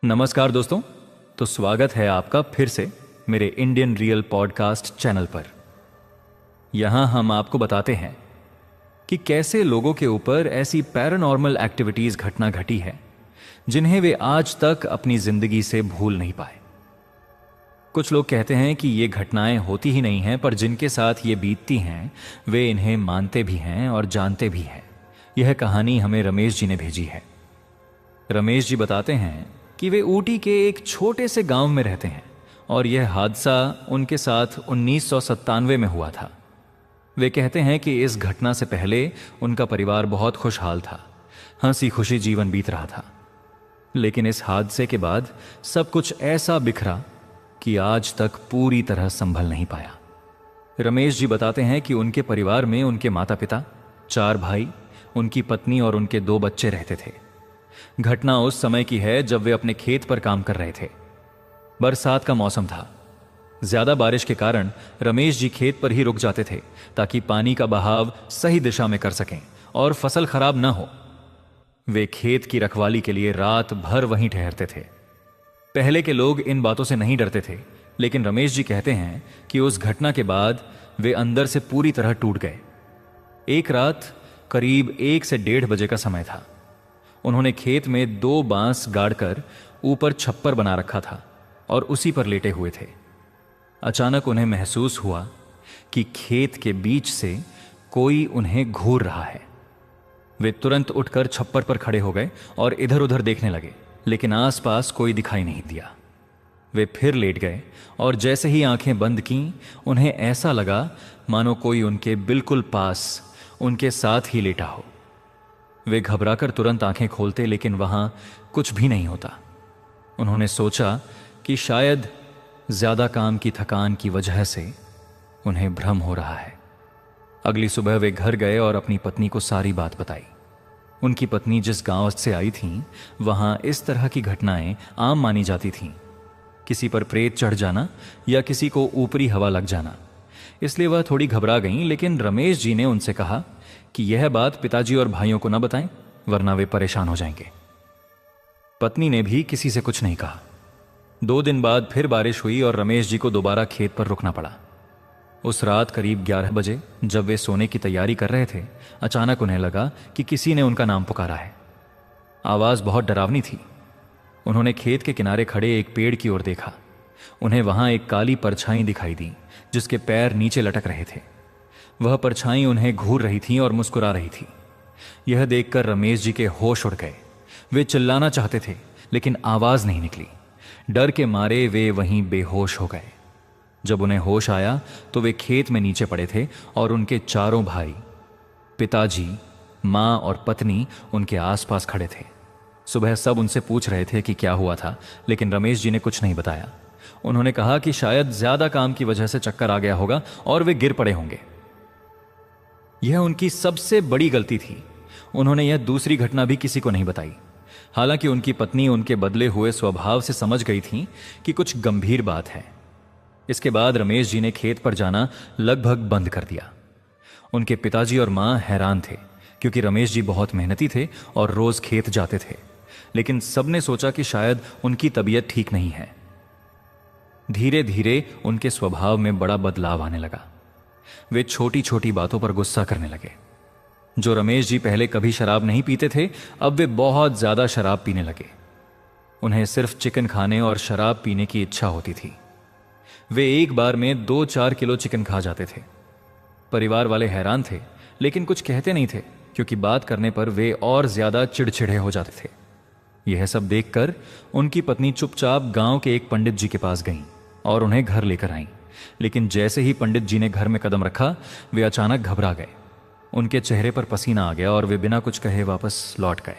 नमस्कार दोस्तों। तो स्वागत है आपका फिर से मेरे इंडियन रियल पॉडकास्ट चैनल पर। यहां हम आपको बताते हैं कि कैसे लोगों के ऊपर ऐसी पैरानॉर्मल एक्टिविटीज घटना घटी है जिन्हें वे आज तक अपनी जिंदगी से भूल नहीं पाए। कुछ लोग कहते हैं कि ये घटनाएं होती ही नहीं हैं, पर जिनके साथ ये बीतती हैं वे इन्हें मानते भी हैं और जानते भी हैं। यह कहानी हमें रमेश जी ने भेजी है। रमेश जी बताते हैं कि वे ऊटी के एक छोटे से गांव में रहते हैं और यह हादसा उनके साथ 1997 में हुआ था। वे कहते हैं कि इस घटना से पहले उनका परिवार बहुत खुशहाल था, हंसी खुशी जीवन बीत रहा था। लेकिन इस हादसे के बाद सब कुछ ऐसा बिखरा कि आज तक पूरी तरह संभल नहीं पाया। रमेश जी बताते हैं कि उनके परिवार में उनके माता पिता, 4 भाई, उनकी पत्नी और उनके 2 बच्चे रहते थे। घटना उस समय की है जब वे अपने खेत पर काम कर रहे थे। बरसात का मौसम था। ज्यादा बारिश के कारण रमेश जी खेत पर ही रुक जाते थे ताकि पानी का बहाव सही दिशा में कर सकें और फसल खराब न हो। वे खेत की रखवाली के लिए रात भर वहीं ठहरते थे। पहले के लोग इन बातों से नहीं डरते थे, लेकिन रमेश जी कहते हैं कि उस घटना के बाद वे अंदर से पूरी तरह टूट गए। एक रात करीब 1 से 1:30 बजे का समय था। उन्होंने खेत में 2 बांस गाड़कर ऊपर छप्पर बना रखा था और उसी पर लेटे हुए थे। अचानक उन्हें महसूस हुआ कि खेत के बीच से कोई उन्हें घूर रहा है। वे तुरंत उठकर छप्पर पर खड़े हो गए और इधर उधर देखने लगे, लेकिन आसपास कोई दिखाई नहीं दिया। वे फिर लेट गए और जैसे ही आंखें बंद कीं, उन्हें ऐसा लगा मानो कोई उनके बिल्कुल पास, उनके साथ ही लेटा हो। वे घबराकर तुरंत आंखें खोलते, लेकिन वहां कुछ भी नहीं होता। उन्होंने सोचा कि शायद ज्यादा काम की थकान की वजह से उन्हें भ्रम हो रहा है। अगली सुबह वे घर गए और अपनी पत्नी को सारी बात बताई। उनकी पत्नी जिस गांव से आई थी वहां इस तरह की घटनाएं आम मानी जाती थीं। किसी पर प्रेत चढ़ जाना या किसी को ऊपरी हवा लग जाना। इसलिए वह थोड़ी घबरा गईं, लेकिन रमेश जी ने उनसे कहा कि यह बात पिताजी और भाइयों को न बताएं, वरना वे परेशान हो जाएंगे। पत्नी ने भी किसी से कुछ नहीं कहा। 2 दिन बाद फिर बारिश हुई और रमेश जी को दोबारा खेत पर रुकना पड़ा। उस रात करीब 11 बजे जब वे सोने की तैयारी कर रहे थे, अचानक उन्हें लगा कि किसी ने उनका नाम पुकारा है। आवाज बहुत डरावनी थी। उन्होंने खेत के किनारे खड़े एक पेड़ की ओर देखा। उन्हें वहां एक काली परछाई दिखाई दी जिसके पैर नीचे लटक रहे थे। वह परछाई उन्हें घूर रही थी और मुस्कुरा रही थी। यह देखकर रमेश जी के होश उड़ गए। वे चिल्लाना चाहते थे, लेकिन आवाज नहीं निकली। डर के मारे वे वहीं बेहोश हो गए। जब उन्हें होश आया तो वे खेत में नीचे पड़े थे और उनके 4 भाई, पिताजी, मां और पत्नी उनके आसपास खड़े थे। सुबह सब उनसे पूछ रहे थे कि क्या हुआ था, लेकिन रमेश जी ने कुछ नहीं बताया। उन्होंने कहा कि शायद ज्यादा काम की वजह से चक्कर आ गया होगा और वे गिर पड़े होंगे। यह उनकी सबसे बड़ी गलती थी। उन्होंने यह दूसरी घटना भी किसी को नहीं बताई। हालांकि उनकी पत्नी उनके बदले हुए स्वभाव से समझ गई थी कि कुछ गंभीर बात है। इसके बाद रमेश जी ने खेत पर जाना लगभग बंद कर दिया। उनके पिताजी और मां हैरान थे, क्योंकि रमेश जी बहुत मेहनती थे और रोज खेत जाते थे। लेकिन सबने सोचा कि शायद उनकी तबीयत ठीक नहीं है। धीरे धीरे उनके स्वभाव में बड़ा बदलाव आने लगा। वे छोटी छोटी बातों पर गुस्सा करने लगे। जो रमेश जी पहले कभी शराब नहीं पीते थे, अब वे बहुत ज्यादा शराब पीने लगे। उन्हें सिर्फ चिकन खाने और शराब पीने की इच्छा होती थी। वे एक बार में 2-4 किलो चिकन खा जाते थे। परिवार वाले हैरान थे, लेकिन कुछ कहते नहीं थे, क्योंकि बात करने पर वे और ज्यादा चिड़चिड़े हो जाते थे। यह सब देखकर उनकी पत्नी चुपचाप गांव के एक पंडित जी के पास गईं और उन्हें घर लेकर आईं। लेकिन जैसे ही पंडित जी ने घर में कदम रखा, वे अचानक घबरा गए। उनके चेहरे पर पसीना आ गया और वे बिना कुछ कहे वापस लौट गए।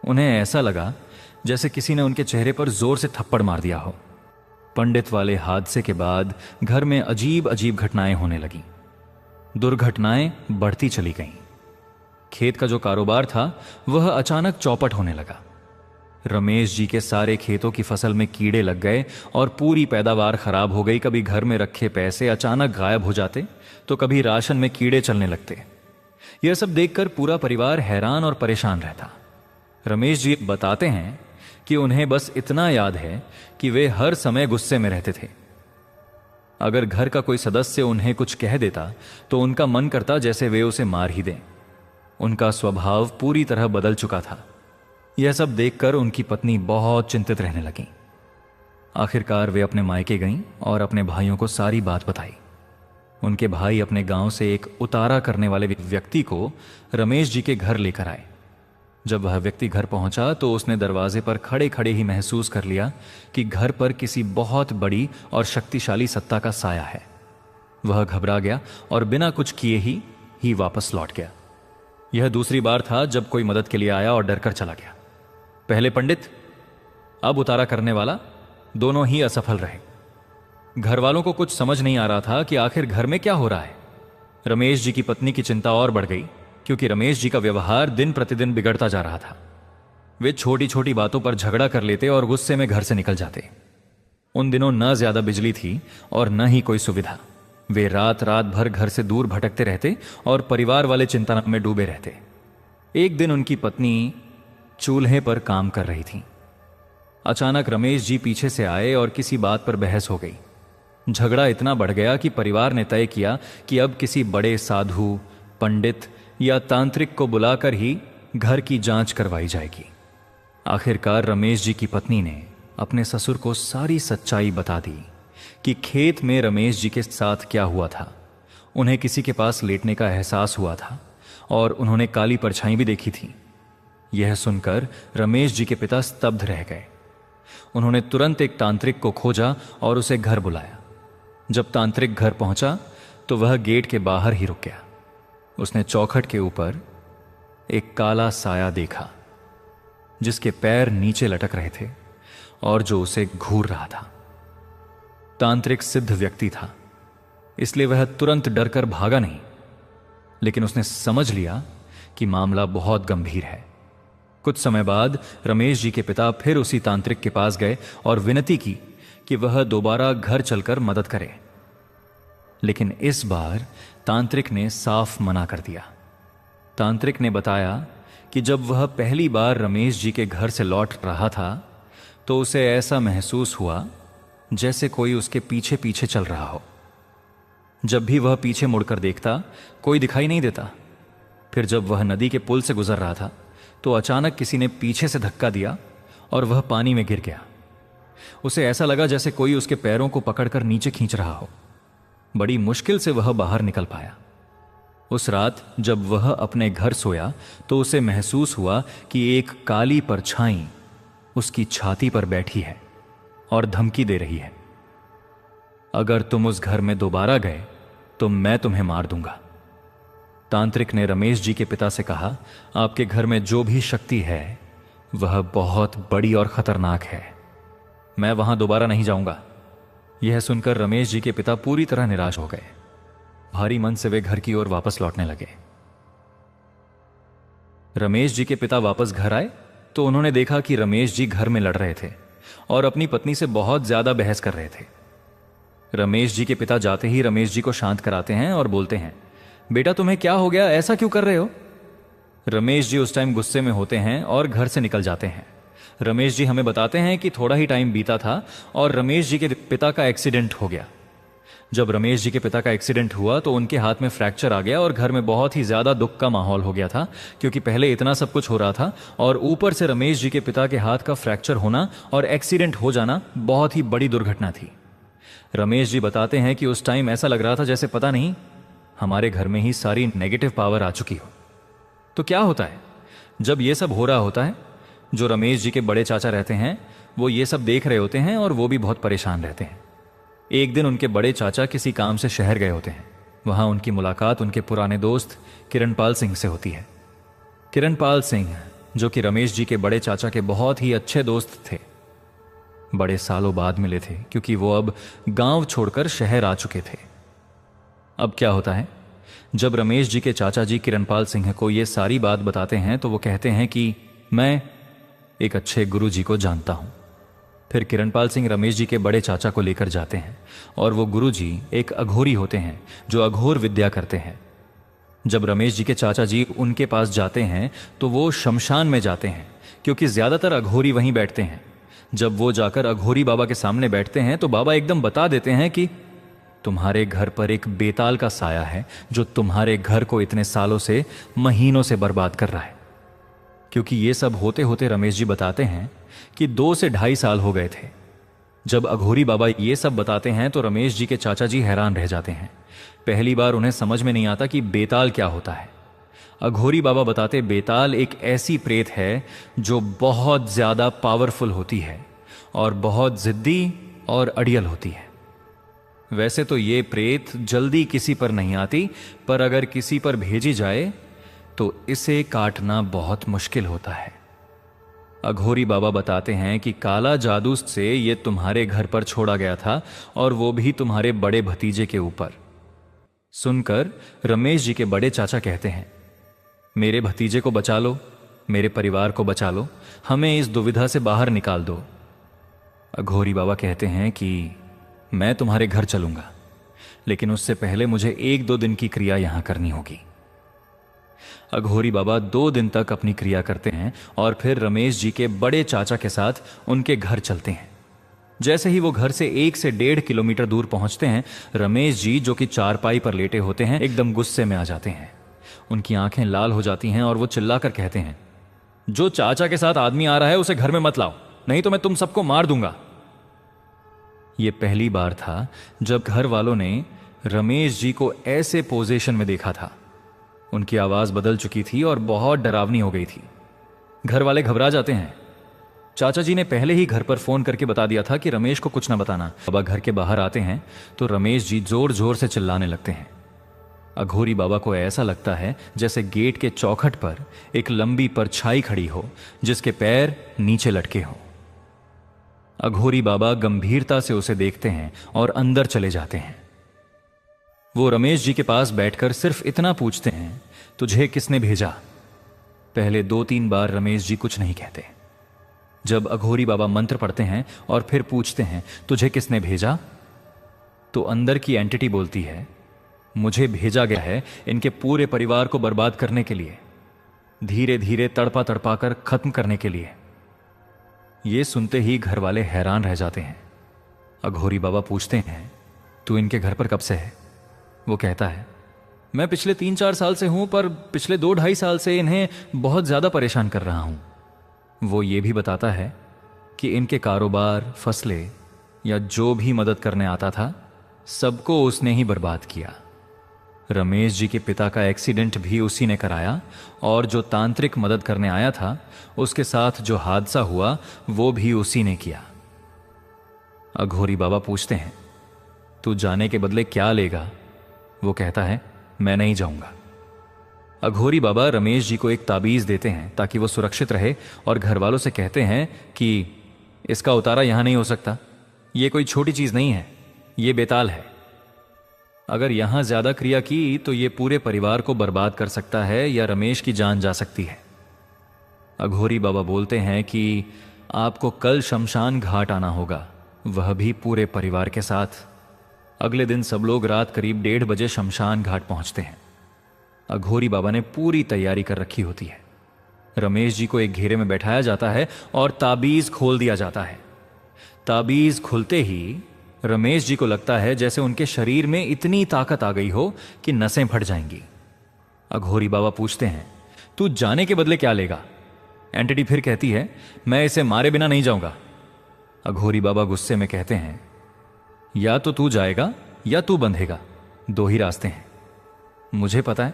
उन्हें ऐसा लगा जैसे किसी ने उनके चेहरे पर जोर से थप्पड़ मार दिया हो। पंडित वाले हादसे के बाद घर में अजीब अजीब घटनाएं होने लगीं। दुर्घटनाएं बढ़ती चली गईं। खेत का जो कारोबार था वह अचानक चौपट होने लगा। रमेश जी के सारे खेतों की फसल में कीड़े लग गए और पूरी पैदावार खराब हो गई। कभी घर में रखे पैसे अचानक गायब हो जाते, तो कभी राशन में कीड़े चलने लगते। यह सब देखकर पूरा परिवार हैरान और परेशान रहता। रमेश जी बताते हैं कि उन्हें बस इतना याद है कि वे हर समय गुस्से में रहते थे। अगर घर का कोई सदस्य उन्हें कुछ कह देता तो उनका मन करता जैसे वे उसे मार ही दें। उनका स्वभाव पूरी तरह बदल चुका था। यह सब देखकर उनकी पत्नी बहुत चिंतित रहने लगी। आखिरकार वे अपने मायके गईं और अपने भाइयों को सारी बात बताई। उनके भाई अपने गांव से एक उतारा करने वाले व्यक्ति को रमेश जी के घर लेकर आए। जब वह व्यक्ति घर पहुंचा तो उसने दरवाजे पर खड़े खड़े ही महसूस कर लिया कि घर पर किसी बहुत बड़ी और शक्तिशाली सत्ता का साया है। वह घबरा गया और बिना कुछ किए ही वापस लौट गया। यह दूसरी बार था जब कोई मदद के लिए आया और डरकर चला गया। पहले पंडित, अब उतारा करने वाला, दोनों ही असफल रहे। घर वालों को कुछ समझ नहीं आ रहा था कि आखिर घर में क्या हो रहा है। रमेश जी की पत्नी की चिंता और बढ़ गई क्योंकि रमेश जी का व्यवहार दिन प्रतिदिन बिगड़ता जा रहा था। वे छोटी छोटी बातों पर झगड़ा कर लेते और गुस्से में घर से निकल जाते। उन दिनों न ज्यादा बिजली थी और न ही कोई सुविधा। वे रात रात भर घर से दूर भटकते रहते और परिवार वाले चिंता में डूबे रहते। एक दिन उनकी पत्नी चूल्हे पर काम कर रही थी। अचानक रमेश जी पीछे से आए और किसी बात पर बहस हो गई। झगड़ा इतना बढ़ गया कि परिवार ने तय किया कि अब किसी बड़े साधु, पंडित या तांत्रिक को बुलाकर ही घर की जांच करवाई जाएगी। आखिरकार रमेश जी की पत्नी ने अपने ससुर को सारी सच्चाई बता दी कि खेत में रमेश जी के साथ क्या हुआ था। उन्हें किसी के पास लेटने का एहसास हुआ था और उन्होंने काली परछाई भी देखी थी। यह सुनकर रमेश जी के पिता स्तब्ध रह गए। उन्होंने तुरंत एक तांत्रिक को खोजा और उसे घर बुलाया। जब तांत्रिक घर पहुंचा तो वह गेट के बाहर ही रुक गया। उसने चौखट के ऊपर एक काला साया देखा जिसके पैर नीचे लटक रहे थे और जो उसे घूर रहा था। तांत्रिक सिद्ध व्यक्ति था, इसलिए वह तुरंत डरकर भागा नहीं, लेकिन उसने समझ लिया कि मामला बहुत गंभीर है। कुछ समय बाद रमेश जी के पिता फिर उसी तांत्रिक के पास गए और विनती की कि वह दोबारा घर चलकर मदद करे, लेकिन इस बार तांत्रिक ने साफ मना कर दिया। तांत्रिक ने बताया कि जब वह पहली बार रमेश जी के घर से लौट रहा था तो उसे ऐसा महसूस हुआ जैसे कोई उसके पीछे पीछे चल रहा हो। जब भी वह पीछे मुड़कर देखता कोई दिखाई नहीं देता। फिर जब वह नदी के पुल से गुजर रहा था तो अचानक किसी ने पीछे से धक्का दिया और वह पानी में गिर गया। उसे ऐसा लगा जैसे कोई उसके पैरों को पकड़कर नीचे खींच रहा हो। बड़ी मुश्किल से वह बाहर निकल पाया। उस रात जब वह अपने घर सोया तो उसे महसूस हुआ कि एक काली परछाई उसकी छाती पर बैठी है और धमकी दे रही है, अगर तुम उस घर में दोबारा गए तो मैं तुम्हें मार दूंगा। तांत्रिक ने रमेश जी के पिता से कहा, आपके घर में जो भी शक्ति है वह बहुत बड़ी और खतरनाक है, मैं वहां दोबारा नहीं जाऊंगा। यह सुनकर रमेश जी के पिता पूरी तरह निराश हो गए। भारी मन से वे घर की ओर वापस लौटने लगे। रमेश जी के पिता वापस घर आए तो उन्होंने देखा कि रमेश जी घर में लड़ रहे थे और अपनी पत्नी से बहुत ज्यादा बहस कर रहे थे। रमेश जी के पिता जाते ही रमेश जी को शांत कराते हैं और बोलते हैं, बेटा तुम्हें क्या हो गया, ऐसा क्यों कर रहे हो। रमेश जी उस टाइम गुस्से में होते हैं और घर से निकल जाते हैं। रमेश जी हमें बताते हैं कि थोड़ा ही टाइम बीता था और रमेश जी के पिता का एक्सीडेंट हो गया। जब रमेश जी के पिता का एक्सीडेंट हुआ तो उनके हाथ में फ्रैक्चर आ गया और घर में बहुत ही ज्यादा दुख का माहौल हो गया था, क्योंकि पहले इतना सब कुछ हो रहा था और ऊपर से रमेश जी के पिता के हाथ का फ्रैक्चर होना और एक्सीडेंट हो जाना बहुत ही बड़ी दुर्घटना थी। रमेश जी बताते हैं कि उस टाइम ऐसा लग रहा था जैसे पता नहीं हमारे घर में ही सारी नेगेटिव पावर आ चुकी हो। तो क्या होता है जब ये सब हो रहा होता है, जो रमेश जी के बड़े चाचा रहते हैं वो ये सब देख रहे होते हैं और वो भी बहुत परेशान रहते हैं। एक दिन उनके बड़े चाचा किसी काम से शहर गए होते हैं। वहां उनकी मुलाकात उनके पुराने दोस्त किरणपाल सिंह से होती है। किरणपाल सिंह जो कि रमेश जी के बड़े चाचा के बहुत ही अच्छे दोस्त थे, बड़े सालों बाद मिले थे क्योंकि वो अब गांव छोड़कर शहर आ चुके थे। अब क्या होता है, जब रमेश जी के चाचा जी किरणपाल सिंह को ये सारी बात बताते हैं तो वो कहते हैं कि मैं एक अच्छे गुरु जी को जानता हूं। फिर किरणपाल सिंह रमेश जी के बड़े चाचा को लेकर जाते हैं और वो गुरु जी एक अघोरी होते हैं जो अघोर विद्या करते हैं। जब रमेश जी के चाचा जी उनके पास जाते हैं तो वो शमशान में जाते हैं क्योंकि ज्यादातर अघोरी वहीं बैठते हैं। जब वो जाकर अघोरी बाबा के सामने बैठते हैं तो बाबा एकदम बता देते हैं कि तुम्हारे घर पर एक बेताल का साया है जो तुम्हारे घर को इतने सालों से, महीनों से बर्बाद कर रहा है। क्योंकि ये सब होते होते रमेश जी बताते हैं कि 2 से 2.5 साल हो गए थे। जब अघोरी बाबा ये सब बताते हैं तो रमेश जी के चाचा जी हैरान रह जाते हैं। पहली बार उन्हें समझ में नहीं आता कि बेताल क्या होता है। अघोरी बाबा बताते, बेताल एक ऐसी प्रेत है जो बहुत ज्यादा पावरफुल होती है और बहुत जिद्दी और अड़ियल होती है। वैसे तो ये प्रेत जल्दी किसी पर नहीं आती, पर अगर किसी पर भेजी जाए तो इसे काटना बहुत मुश्किल होता है। अघोरी बाबा बताते हैं कि काला जादू से ये तुम्हारे घर पर छोड़ा गया था और वो भी तुम्हारे बड़े भतीजे के ऊपर। सुनकर रमेश जी के बड़े चाचा कहते हैं, मेरे भतीजे को बचा लो, मेरे परिवार को बचा लो, हमें इस दुविधा से बाहर निकाल दो। अघोरी बाबा कहते हैं कि मैं तुम्हारे घर चलूंगा, लेकिन उससे पहले मुझे 1-2 दिन की क्रिया यहां करनी होगी। अघोरी बाबा 2 दिन तक अपनी क्रिया करते हैं और फिर रमेश जी के बड़े चाचा के साथ उनके घर चलते हैं। जैसे ही वो घर से 1 से 1.5 किलोमीटर दूर पहुंचते हैं, रमेश जी जो कि चारपाई पर लेटे होते हैं एकदम गुस्से में आ जाते हैं। उनकी आंखें लाल हो जाती हैं और वो चिल्लाकर कहते हैं, जो चाचा के साथ आदमी आ रहा है उसे घर में मत लाओ, नहीं तो मैं तुम सबको मार दूंगा। ये पहली बार था जब घर वालों ने रमेश जी को ऐसे पोजीशन में देखा था। उनकी आवाज बदल चुकी थी और बहुत डरावनी हो गई थी। घर वाले घबरा जाते हैं। चाचा जी ने पहले ही घर पर फोन करके बता दिया था कि रमेश को कुछ ना बताना। बाबा घर के बाहर आते हैं तो रमेश जी जोर जोर से चिल्लाने लगते हैं। अघोरी बाबा को ऐसा लगता है जैसे गेट के चौखट पर एक लंबी परछाई खड़ी हो जिसके पैर नीचे लटके हों। अघोरी बाबा गंभीरता से उसे देखते हैं और अंदर चले जाते हैं। वो रमेश जी के पास बैठकर सिर्फ इतना पूछते हैं, तुझे किसने भेजा? पहले 2-3 बार रमेश जी कुछ नहीं कहते। जब अघोरी बाबा मंत्र पढ़ते हैं और फिर पूछते हैं, तुझे किसने भेजा? तो अंदर की एंटिटी बोलती है, मुझे भेजा गया है इनके पूरे परिवार को बर्बाद करने के लिए, धीरे धीरे तड़पा तड़पा कर खत्म करने के लिए। यह सुनते ही घर वाले हैरान रह जाते हैं। अघोरी बाबा पूछते हैं, तू इनके घर पर कब से है? वो कहता है, मैं पिछले 3-4 साल से हूं, पर पिछले 2-2.5 साल से इन्हें बहुत ज्यादा परेशान कर रहा हूं। वो ये भी बताता है कि इनके कारोबार, फसलें या जो भी मदद करने आता था सबको उसने ही बर्बाद किया। रमेश जी के पिता का एक्सीडेंट भी उसी ने कराया और जो तांत्रिक मदद करने आया था उसके साथ जो हादसा हुआ वो भी उसी ने किया। अघोरी बाबा पूछते हैं, तू जाने के बदले क्या लेगा? वो कहता है, मैं नहीं जाऊंगा। अघोरी बाबा रमेश जी को एक ताबीज देते हैं ताकि वो सुरक्षित रहे और घर वालों से कहते हैं कि इसका उतारा यहां नहीं हो सकता, ये कोई छोटी चीज नहीं है, ये बेताल है। अगर यहां ज्यादा क्रिया की तो ये पूरे परिवार को बर्बाद कर सकता है या रमेश की जान जा सकती है। अघोरी बाबा बोलते हैं कि आपको कल शमशान घाट आना होगा, वह भी पूरे परिवार के साथ। अगले दिन सब लोग रात करीब 1:30 बजे शमशान घाट पहुंचते हैं। अघोरी बाबा ने पूरी तैयारी कर रखी होती है। रमेश जी को एक घेरे में बैठाया जाता है और ताबीज खोल दिया जाता है। ताबीज खुलते ही रमेश जी को लगता है जैसे उनके शरीर में इतनी ताकत आ गई हो कि नसें फट जाएंगी। अघोरी बाबा पूछते हैं, तू जाने के बदले क्या लेगा? एंटिटी फिर कहती है, मैं इसे मारे बिना नहीं जाऊंगा। अघोरी बाबा गुस्से में कहते हैं, या तो तू जाएगा या तू बंधेगा, 2 ही रास्ते हैं। मुझे पता है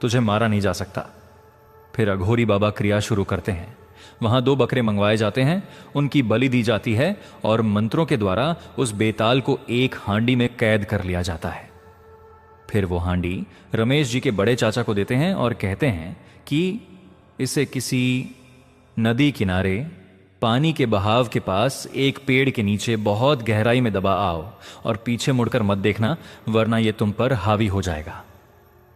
तुझे मारा नहीं जा सकता। फिर अघोरी बाबा क्रिया शुरू करते हैं। वहां 2 बकरे मंगवाए जाते हैं, उनकी बलि दी जाती है और मंत्रों के द्वारा उस बेताल को एक हांडी में कैद कर लिया जाता है। फिर वो हांडी रमेश जी के बड़े चाचा को देते हैं और कहते हैं कि इसे किसी नदी किनारे पानी के बहाव के पास एक पेड़ के नीचे बहुत गहराई में दबा आओ और पीछे मुड़कर मत देखना, वरना यह तुम पर हावी हो जाएगा।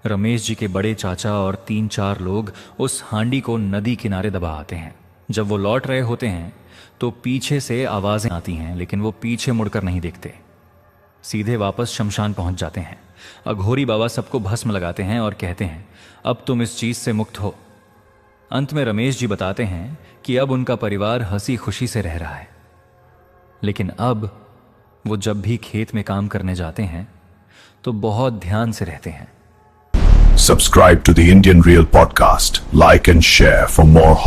रमेश जी के बड़े चाचा और 3-4 लोग उस हांडी को नदी किनारे दबा आते हैं। जब वो लौट रहे होते हैं तो पीछे से आवाजें आती हैं, लेकिन वो पीछे मुड़कर नहीं देखते, सीधे वापस शमशान पहुंच जाते हैं। अघोरी बाबा सबको भस्म लगाते हैं और कहते हैं, अब तुम इस चीज से मुक्त हो। अंत में रमेश जी बताते हैं कि अब उनका परिवार हंसी खुशी से रह रहा है, लेकिन अब वो जब भी खेत में काम करने जाते हैं तो बहुत ध्यान से रहते हैं। Subscribe to the Indian Real Podcast. Like and share for more hot